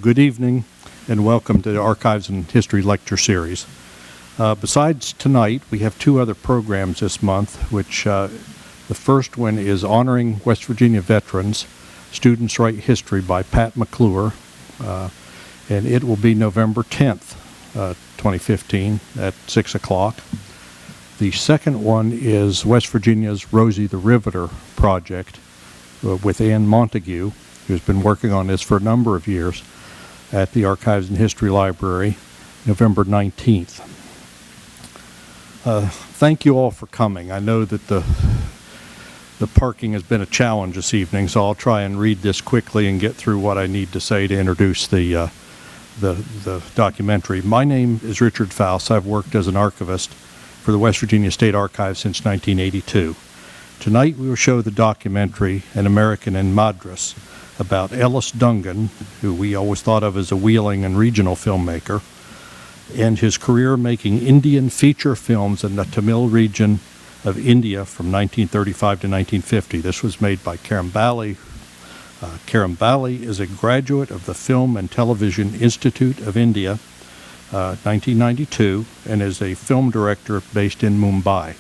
Good evening and welcome to the Archives and History Lecture Series. Besides tonight, we have two other programs this month, which the first one is Honoring West Virginia Veterans, Students Write History by Pat McClure, and it will be November 10th, 2015 at 6 o'clock. The second one is West Virginia's Rosie the Riveter project with Ann Montague, who's been working on this for a number of years at the Archives and History Library, November 19th. Thank you all for coming. I know that the parking has been a challenge this evening, so I'll try and read this quickly and get through what I need to say to introduce the documentary. My name is Richard Foust. I've worked as an archivist for the West Virginia State Archives since 1982. Tonight we will show the documentary An American in Madras about Ellis Dungan, who we always thought of as a Wheeling and regional filmmaker, and his career making Indian feature films in the Tamil region of India from 1935 to 1950. This was made by Karan Bali. Karan Bali is a graduate of the Film and Television Institute of India, 1992, and is a film director based in Mumbai.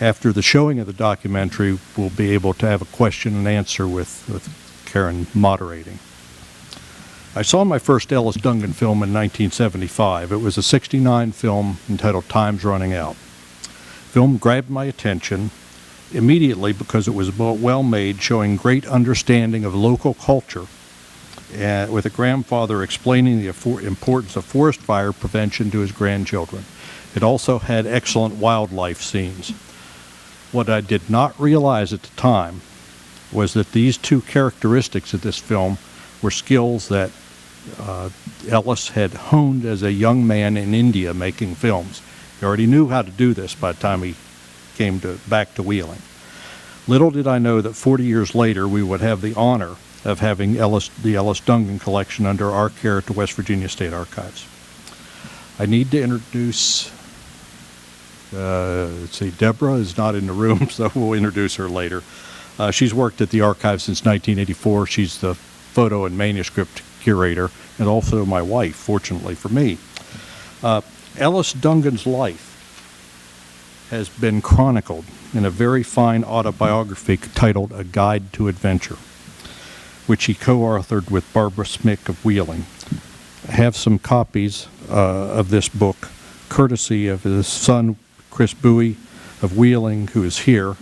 After the showing of the documentary, we'll be able to have a question and answer with Karan moderating. I saw my first Ellis Dungan film in 1975. It was a '69 film entitled Time's Running Out. The film grabbed my attention immediately because it was well made, showing great understanding of local culture, with a grandfather explaining the importance of forest fire prevention to his grandchildren. It also had excellent wildlife scenes. What I did not realize at the time was that these two characteristics of this film were skills that Ellis had honed as a young man in India making films. He already knew how to do this by the time he came back to Wheeling. Little did I know that 40 years later we would have the honor of having the Ellis Dungan collection under our care at the West Virginia State Archives. I need to introduce, let's see, Deborah is not in the room, so we'll introduce her later. She's worked at the archive since 1984. She's the photo and manuscript curator, and also my wife, fortunately for me. Ellis Dungan's life has been chronicled in a very fine autobiography titled A Guide to Adventure, which he co-authored with Barbara Smick of Wheeling. I have some copies of this book, courtesy of his son, Chris Bowie of Wheeling, who is here,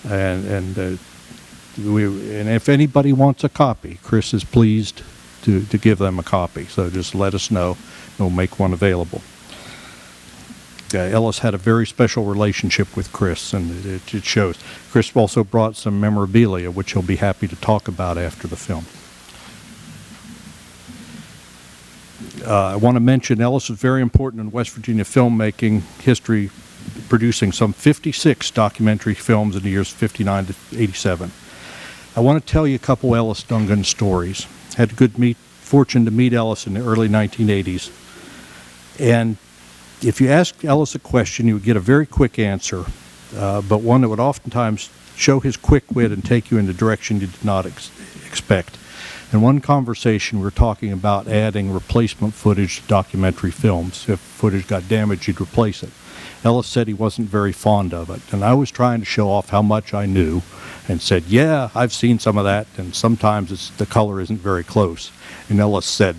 and if anybody wants a copy, Chris is pleased to give them a copy. So just let us know, and we'll make one available. Ellis had a very special relationship with Chris, and it shows. Chris also brought some memorabilia, which he'll be happy to talk about after the film. I want to mention Ellis was very important in West Virginia filmmaking history, producing some 56 documentary films in the years 59 to 87. I want to tell you a couple Ellis Dungan stories. Had a good fortune to meet Ellis in the early 1980s. And if you asked Ellis a question, you would get a very quick answer, but one that would oftentimes show his quick wit and take you in the direction you did not expect. In one conversation, we were talking about adding replacement footage to documentary films. If footage got damaged, you'd replace it. Ellis said he wasn't very fond of it, and I was trying to show off how much I knew and said, yeah, I've seen some of that, and sometimes the color isn't very close. And Ellis said,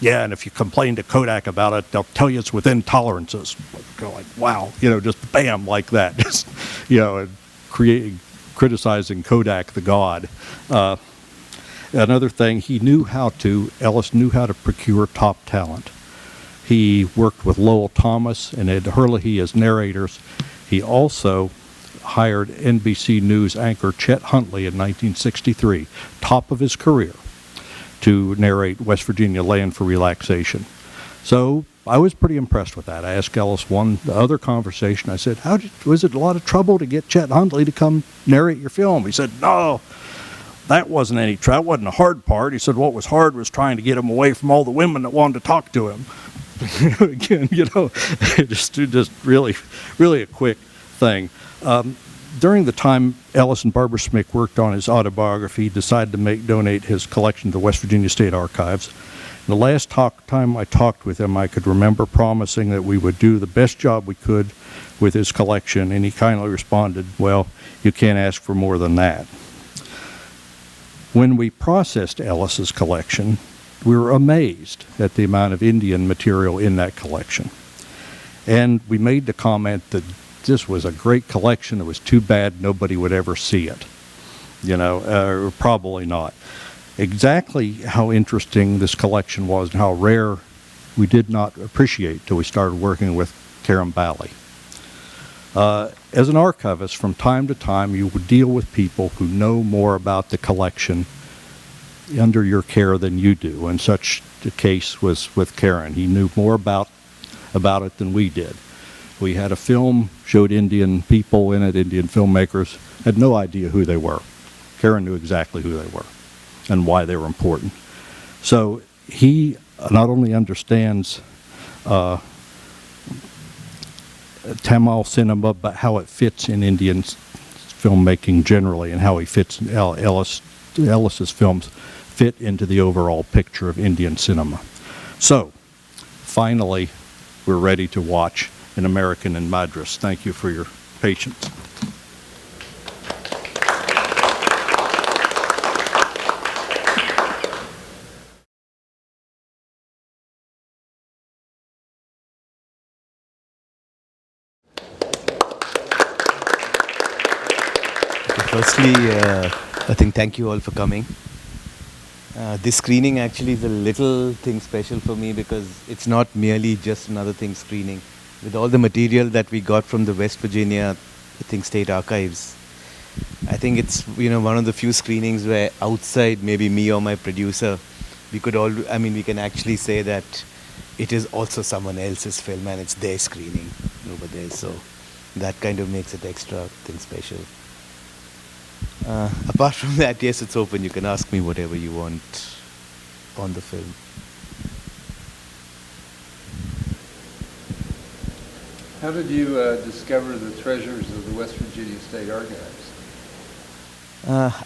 yeah, and if you complain to Kodak about it, they'll tell you it's within tolerances. Go like, wow, just bam, like that. Just, criticizing Kodak, the god. Another thing, Ellis knew how to procure top talent. He worked with Lowell Thomas and Ed Hurley as narrators. He also hired NBC News anchor Chet Huntley in 1963, top of his career, to narrate West Virginia Land for Relaxation. So I was pretty impressed with that. I asked Ellis the other conversation, I said, was it a lot of trouble to get Chet Huntley to come narrate your film? He said, no, that wasn't any trouble. That wasn't the hard part. He said what was hard was trying to get him away from all the women that wanted to talk to him. Again, just really, really a quick thing. During the time Ellis and Barbara Smick worked on his autobiography, he decided to donate his collection to the West Virginia State Archives. The last time I talked with him, I could remember promising that we would do the best job we could with his collection, and he kindly responded, "Well, you can't ask for more than that." When we processed Ellis's collection, we were amazed at the amount of Indian material in that collection. And we made the comment that this was a great collection. It was too bad nobody would ever see it. Or probably not. Exactly how interesting this collection was and how rare we did not appreciate till we started working with Karan Bali. As an archivist, from time to time, you would deal with people who know more about the collection under your care than you do, and such the case was with Karan. He knew more about it than we did. We had a film, showed Indian people in it, Indian filmmakers, had no idea who they were. Karan knew exactly who they were and why they were important. So he not only understands Tamil cinema, but how it fits in Indian filmmaking generally, and how he fits Ellis's films fit into the overall picture of Indian cinema. So, finally, we're ready to watch An American in Madras. Thank you for your patience. Firstly, I think thank you all for coming. This screening actually is a little thing special for me because it's not merely just another thing screening. With all the material that we got from the West Virginia, State Archives, I think it's one of the few screenings where outside maybe me or my producer, we can actually say that it is also someone else's film and it's their screening over there. So that kind of makes it extra thing special. Apart from that, yes, it's open. You can ask me whatever you want on the film. How did you discover the treasures of the West Virginia State Archives?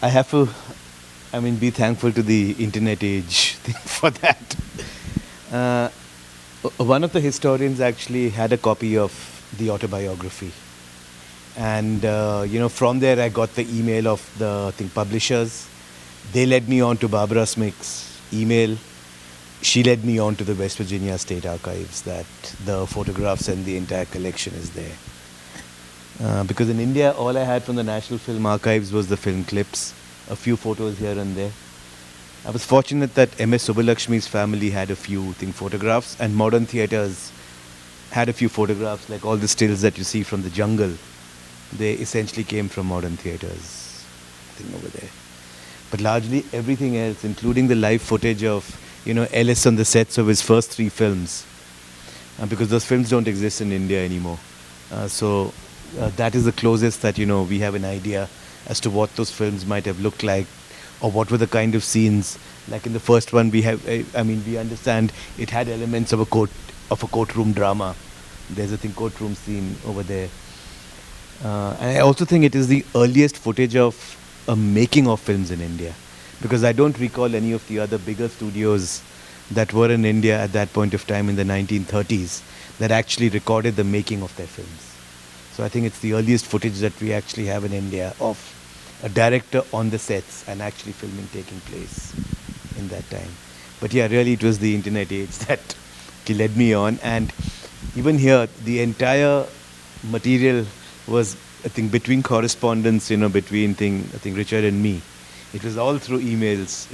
I have to, be thankful to the internet age for that. One of the historians actually had a copy of the autobiography. And, from there I got the email of the publishers. They led me on to Barbara Smick's email. She led me on to the West Virginia State Archives, that the photographs and the entire collection is there. Because in India, all I had from the National Film Archives was the film clips, a few photos here and there. I was fortunate that M.S. Subbalakshmi's family had a few photographs, and Modern Theatres had a few photographs, like all the stills that you see from the jungle. They essentially came from Modern Theatres, over there. But largely everything else, including the live footage of, Ellis on the sets of his first 3 films, because those films don't exist in India anymore. So that is the closest that, we have an idea as to what those films might have looked like, or what were the kind of scenes. Like in the first one, we understand it had elements of a courtroom drama. There's a courtroom scene over there. And I also think it is the earliest footage of a making of films in India, because I don't recall any of the other bigger studios that were in India at that point of time in the 1930s that actually recorded the making of their films. So I think it's the earliest footage that we actually have in India of a director on the sets and actually filming taking place in that time. But yeah, really it was the internet age that led me on. And even here, the entire material was, between correspondence, between, Richard and me. It was all through emails.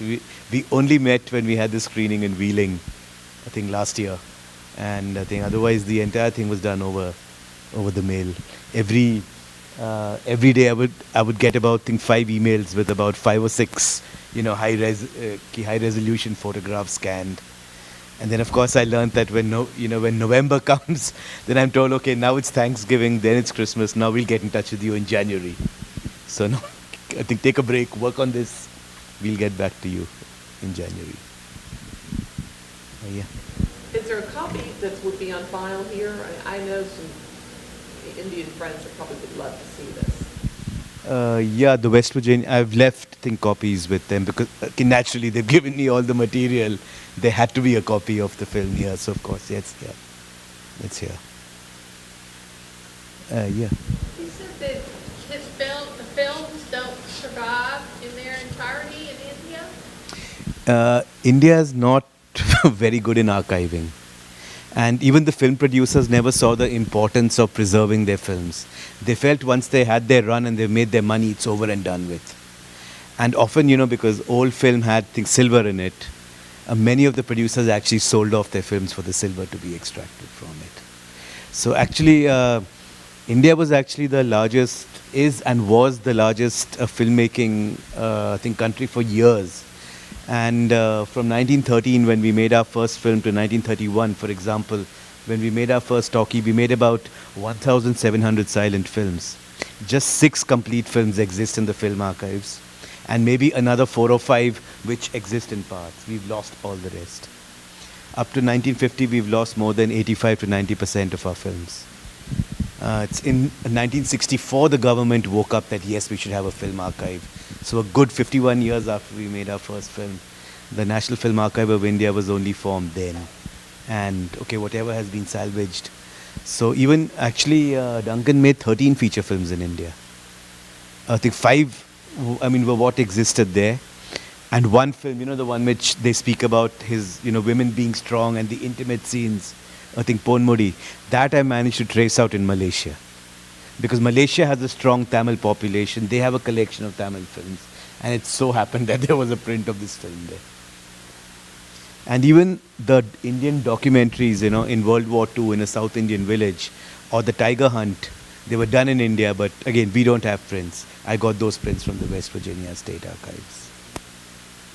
We only met when we had the screening in Wheeling, last year. And otherwise the entire thing was done over the mail. Every day I would get about 5 emails with about 5 or 6, high resolution photographs scanned. And then, of course, I learned that when November comes, then I'm told, okay, now it's Thanksgiving, then it's Christmas. Now we'll get in touch with you in January. So, no, take a break, work on this. We'll get back to you in January. Yeah. Is there a copy that would be on file here? I know some Indian friends that probably would love to see this. Yeah, the West Virginia. I've left, I think, copies with them because naturally they've given me all the material. There had to be a copy of the film here, so of course, yes, yeah, it's here. Yeah. He said that the films don't survive in their entirety in India. India is not very good in archiving. And even the film producers never saw the importance of preserving their films. They felt once they had their run and they made their money, it's over and done with. And often, because old film had things silver in it, many of the producers actually sold off their films for the silver to be extracted from it. So actually, India was actually the largest, is and was the largest filmmaking, country for years. And from 1913, when we made our first film, to 1931, for example, when we made our first talkie, we made about 1,700 silent films. Just 6 complete films exist in the film archives, and maybe another 4 or 5 which exist in parts. We've lost all the rest. Up to 1950, we've lost more than 85 to 90% of our films. It's in 1964 the government woke up that yes, we should have a film archive. So a good 51 years after we made our first film, the National Film Archive of India was only formed then. And okay, whatever has been salvaged. So even actually Duncan made 13 feature films in India. I think 5, were what existed there. And one film, the one which they speak about his, women being strong and the intimate scenes, I think Ponmudi, that I managed to trace out in Malaysia. Because Malaysia has a strong Tamil population, they have a collection of Tamil films. And it so happened that there was a print of this film there. And even the Indian documentaries, in World War II in a South Indian village, or the Tiger Hunt, they were done in India, but again, we don't have prints. I got those prints from the West Virginia State Archives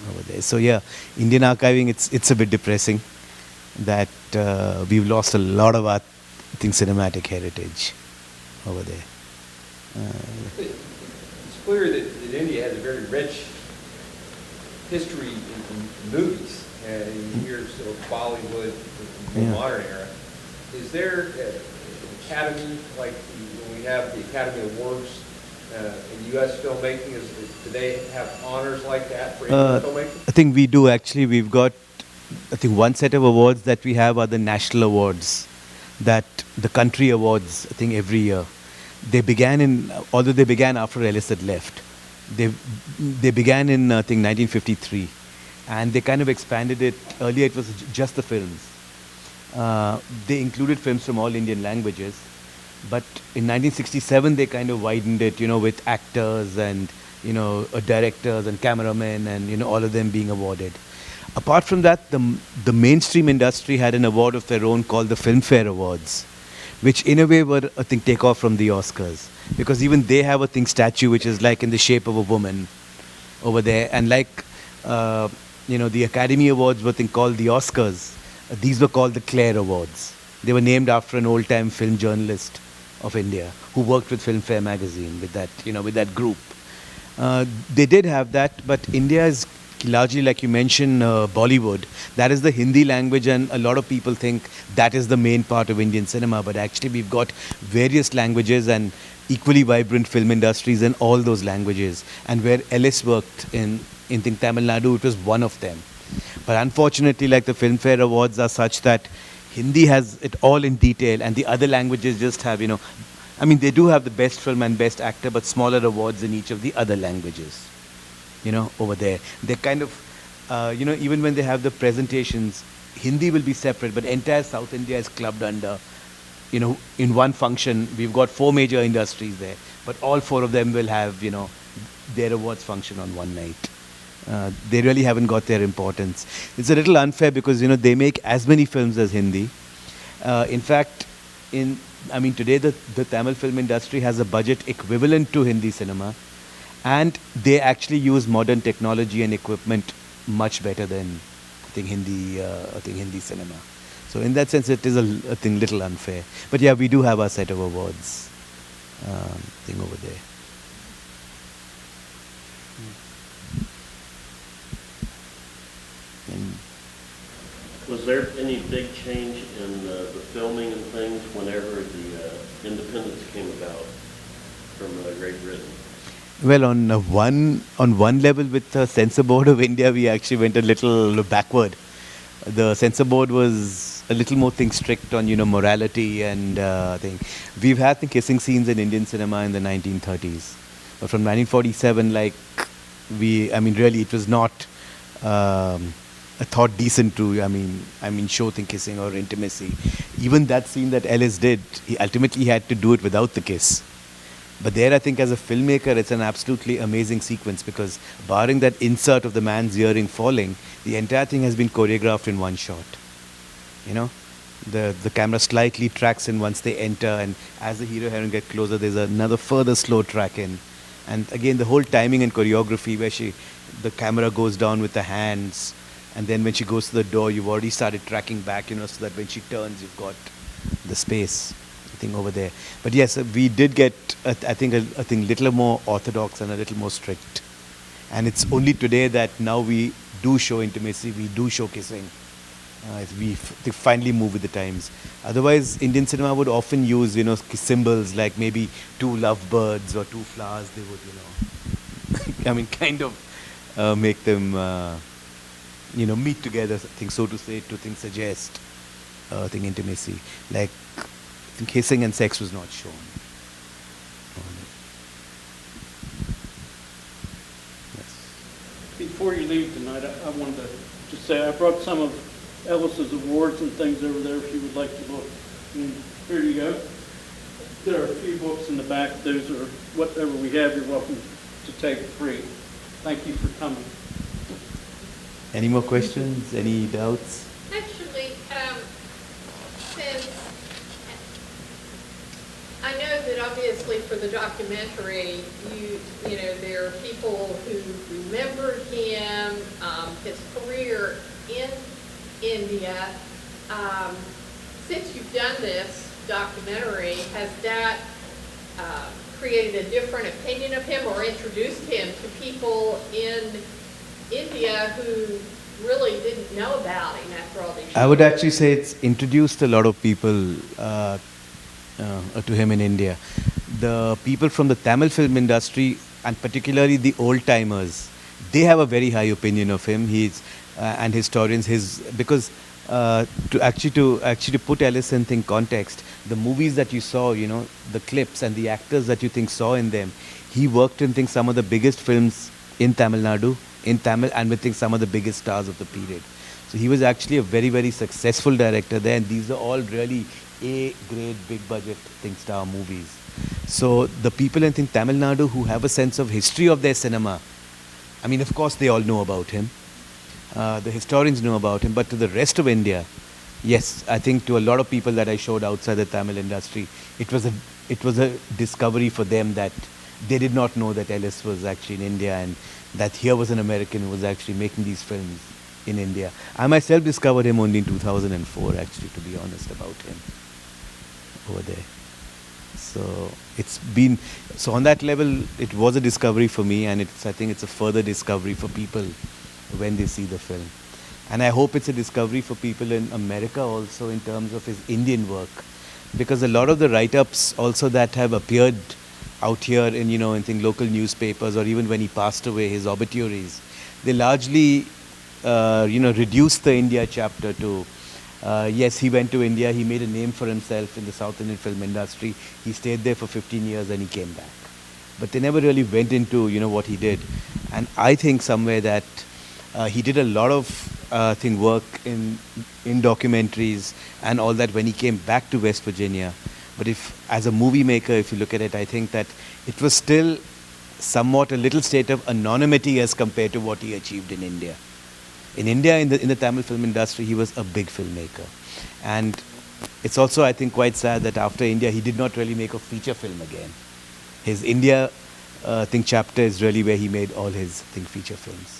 over there. So yeah, Indian archiving, it's a bit depressing that we've lost a lot of our, cinematic heritage over there. It's clear that India has a very rich history in movies. And here's sort of Bollywood, the more modern era. Is there an academy, like when we have the Academy Awards in U.S. filmmaking? Do they have honors like that for Indian filmmaking? I think we do actually. We've got, one set of awards that we have are the national awards, that the country awards, every year. They began although they began after Ellis had left. They began in, 1953. And they kind of expanded it. Earlier it was just the films. They included films from all Indian languages. But in 1967 they kind of widened it, with actors and, directors and cameramen and, all of them being awarded. Apart from that, the mainstream industry had an award of their own called the Filmfare Awards, which in a way were, take off from the Oscars. Because even they have a statue which is like in the shape of a woman over there. And like, the Academy Awards were called the Oscars. These were called the Clare Awards. They were named after an old-time film journalist of India who worked with Filmfare magazine with that, with that group. They did have that, but India is largely, like you mentioned, Bollywood. That is the Hindi language, and a lot of people think that is the main part of Indian cinema. But actually, we've got various languages and equally vibrant film industries in all those languages. And where Ellis worked in Tamil Nadu, it was one of them. But unfortunately, like the Filmfare Awards are such that Hindi has it all in detail, and the other languages just have, they do have the best film and best actor, but smaller awards in each of the other languages, over there. They kind of, even when they have the presentations, Hindi will be separate, but entire South India is clubbed under, in one function. We've got 4 major industries there, but all 4 of them will have, their awards function on one night. They really haven't got their importance. It's a little unfair because, they make as many films as Hindi. In fact, today the Tamil film industry has a budget equivalent to Hindi cinema, and they actually use modern technology and equipment much better than, Hindi cinema. So in that sense, it is a little unfair. But yeah, we do have our set of awards over there. Was there any big change in the filming and things whenever the independence came about from Great Britain? Well, on one level with the censor board of India, we actually went a little backward. The censor board was a little more strict on morality and thing. We've had the kissing scenes in Indian cinema in the 1930s, but from 1947, really, it was not a thought decent to show the kissing or intimacy. Even that scene that Ellis did, he ultimately had to do it without the kiss. But there, I think, as a filmmaker, it's an absolutely amazing sequence because, barring that insert of the man's earring falling, the entire thing has been choreographed in one shot. The camera slightly tracks in once they enter, and as the hero heroine get closer, there's another further slow track in. And again, the whole timing and choreography where the camera goes down with the hands, and then when she goes to the door, you've already started tracking back, so that when she turns, you've got the space thing over there. But yes, we did get, I think, a little more orthodox and a little more strict. And it's only today that now we do show intimacy, we do show kissing. They finally move with the times. Otherwise, Indian cinema would often use, symbols like maybe two lovebirds or two flowers. They would, kind of make them, meet together. So to say, to suggest, intimacy. Like, kissing and sex was not shown. Yes. Before you leave tonight, I wanted to say I brought some of Ellis's awards and things over there if you would like to look. And here you go. There are a few books in the back. Those are whatever we have. You're welcome to take free. Thank you for coming. Any more questions? Any doubts? Actually, since I know that obviously for the documentary, there are people who remembered him, his career in India. Since you've done this documentary, has that created a different opinion of him or introduced him to people in India who really didn't know about him after all these years? I would actually say it's introduced a lot of people to him in India. The people from the Tamil film industry, and particularly the old-timers, they have a very high opinion of him. And historians, because to put Ellis in context, the movies that you saw, the clips and the actors that you saw in them, he worked in some of the biggest films in Tamil Nadu, in Tamil, and with some of the biggest stars of the period. So he was actually a very, very successful director there, and these are all really A-grade, big-budget star movies. So the people in Tamil Nadu who have a sense of history of their cinema, of course they all know about him. The historians know about him, but to the rest of India, yes, I think to a lot of people that I showed outside the Tamil industry, it was a discovery for them that they did not know that Ellis was actually in India and that here was an American who was actually making these films in India. I myself discovered him only in 2004, actually, to be honest about him over there. So on that level, it was a discovery for me, and I think it's a further discovery for people when they see the film. And I hope it's a discovery for people in America also in terms of his Indian work, because a lot of the write-ups also that have appeared out here in local newspapers, or even when he passed away, his obituaries, they largely reduced the India chapter to yes, he went to India, he made a name for himself in the South Indian film industry, he stayed there for 15 years and he came back. But they never really went into what he did. And I think somewhere that he did a lot of work in documentaries and all that when he came back to West Virginia. But as a movie maker, if you look at it, I think that it was still somewhat a little state of anonymity as compared to what he achieved in India. In India, in the Tamil film industry, he was a big filmmaker. And it's also, I think, quite sad that after India, he did not really make a feature film again. His India chapter is really where he made all his feature films.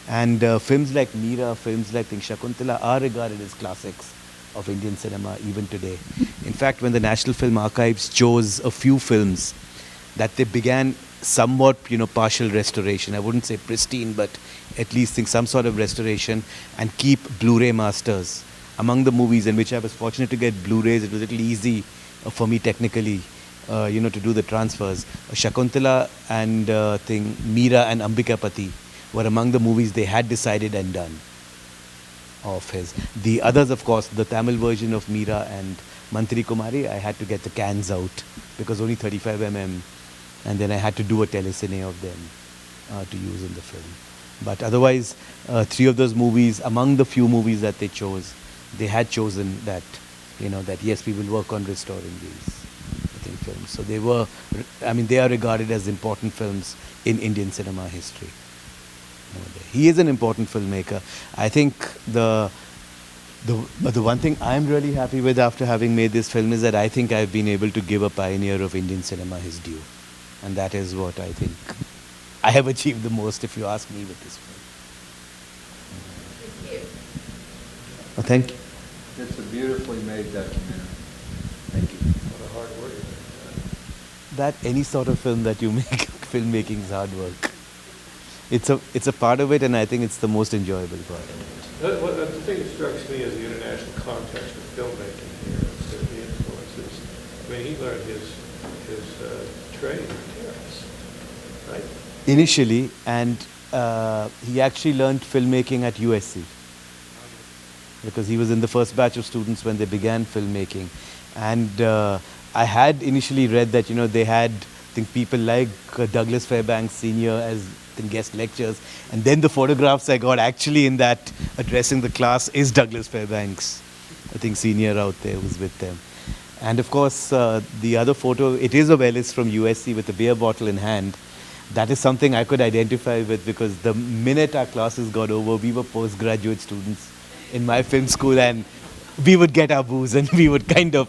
And films like Meera, films like Shakuntala are regarded as classics of Indian cinema even today. In fact, when the National Film Archives chose a few films that they began somewhat, partial restoration, I wouldn't say pristine, but at least some sort of restoration, and keep Blu-ray masters among the movies, in which I was fortunate to get Blu-rays. It was a little easy for me technically to do the transfers. Shakuntala and Meera and Ambikapati were among the movies they had decided and done of his. The others, of course, the Tamil version of Meera and Mantri Kumari, I had to get the cans out because only 35 mm, and then I had to do a telecine of them to use in the film. But otherwise, 3 of those movies, among the few movies that they chose, they had chosen that, that yes, we will work on restoring these films. So they were, they are regarded as important films in Indian cinema history. He is an important filmmaker. I think the one thing I'm really happy with after having made this film is that I think I've been able to give a pioneer of Indian cinema his due. And that is what I think I have achieved the most, if you ask me, with this film. Thank you. Oh, thank you. It's a beautifully made documentary. Thank you. What a hard work. That any sort of film that you make, filmmaking is hard work. It's a part of it, and I think it's the most enjoyable part of it. The thing that strikes me is the international context of filmmaking here, instead of the influences. I mean, he learned his trade in Paris, right? Initially, and he actually learned filmmaking at USC because he was in the first batch of students when they began filmmaking. And I had initially read that, they had, people like Douglas Fairbanks Sr. as guest lectures. And then the photographs I got actually in that addressing the class is Douglas Fairbanks, Senior out there who's with them. And of course, the other photo, it is of Ellis from USC with a beer bottle in hand. That is something I could identify with because the minute our classes got over, we were postgraduate students in my film school and we would get our booze and we would kind of,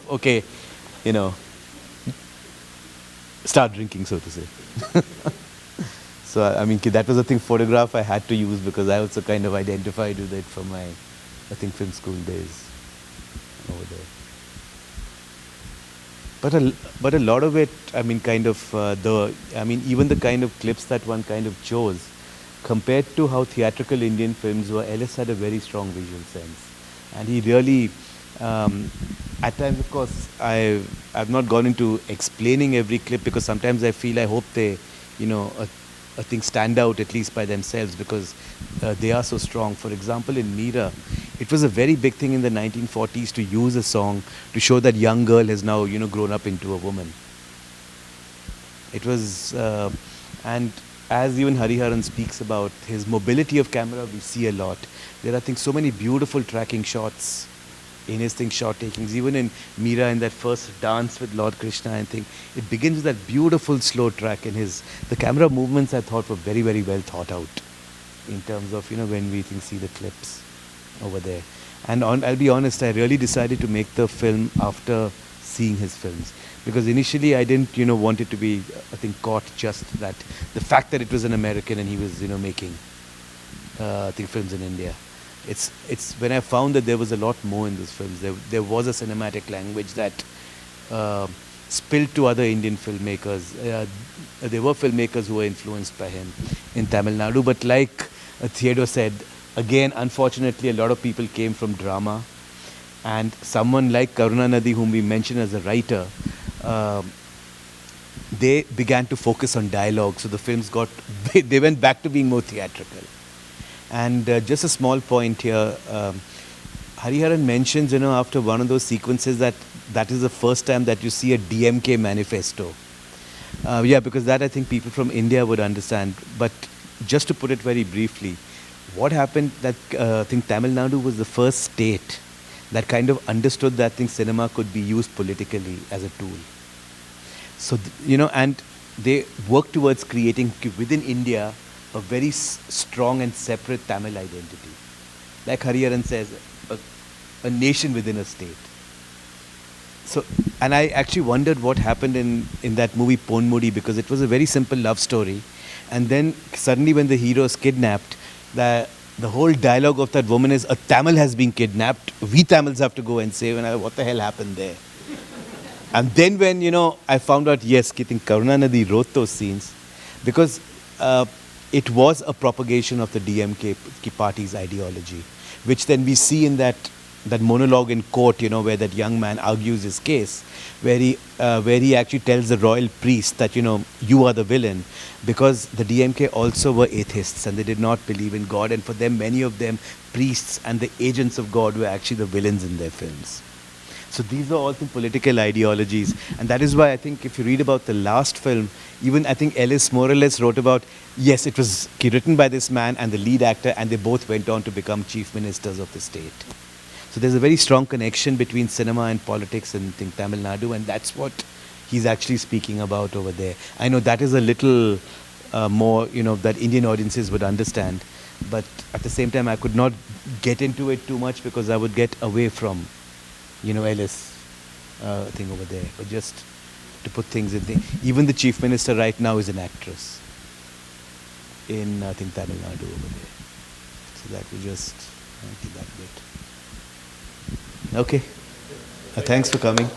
start drinking, so to say. So, that was a photograph I had to use because I also kind of identified with it from my, film school days over there. But a lot of it, even the kind of clips that one kind of chose, compared to how theatrical Indian films were, Ellis had a very strong visual sense. And he really, at times, of course, I've not gone into explaining every clip because sometimes I feel I hope they, stand out at least by themselves because they are so strong. For example, in Meera, it was a very big thing in the 1940s to use a song to show that young girl has now, grown up into a woman. It was, and as even Hariharan speaks about his mobility of camera, we see a lot. There are so many beautiful tracking shots in his shot takings. Even in Meera, in that first dance with Lord Krishna, I think it begins with that beautiful slow track. And the camera movements I thought were very, very well thought out in terms of when we see the clips over there. And I'll be honest, I really decided to make the film after seeing his films because initially I didn't want it to be caught just that the fact that it was an American and he was making films in India. It's when I found that there was a lot more in these films. There was a cinematic language that spilled to other Indian filmmakers. There were filmmakers who were influenced by him in Tamil Nadu, but like Theodore said, again, unfortunately, a lot of people came from drama, and someone like Karunanidhi, whom we mentioned as a writer, they began to focus on dialogue, so the films they went back to being more theatrical. And just a small point here, Hariharan mentions, after one of those sequences that is the first time that you see a DMK manifesto. Because that I think people from India would understand. But just to put it very briefly, what happened that I think Tamil Nadu was the first state that kind of understood that cinema could be used politically as a tool. So, and they worked towards creating within India a very strong and separate Tamil identity. Like Hariharan says, a nation within a state. So, and I actually wondered what happened in that movie Ponmudi because it was a very simple love story. And then suddenly when the hero is kidnapped, the whole dialogue of that woman is, a Tamil has been kidnapped, we Tamils have to go and save, and what the hell happened there? And then when, I found out, yes, I think Karunanidhi wrote those scenes because it was a propagation of the DMK party's ideology, which then we see in that that monologue in court, where that young man argues his case, where he actually tells the royal priest that, you are the villain, because the DMK also were atheists and they did not believe in God, and for them, many of them, priests and the agents of God were actually the villains in their films. So these are all the political ideologies, and that is why I think if you read about the last film, even I think Ellis more or less wrote about, yes, it was written by this man and the lead actor, and they both went on to become chief ministers of the state. So there's a very strong connection between cinema and politics in Tamil Nadu, and that's what he's actually speaking about over there. I know that is a little more, that Indian audiences would understand, but at the same time, I could not get into it too much because I would get away from, Ellis thing over there. But just to put things in there, even the chief minister right now is an actress in, I think, Tamil Nadu over there. So that will just keep that bit. Okay. Thanks for coming.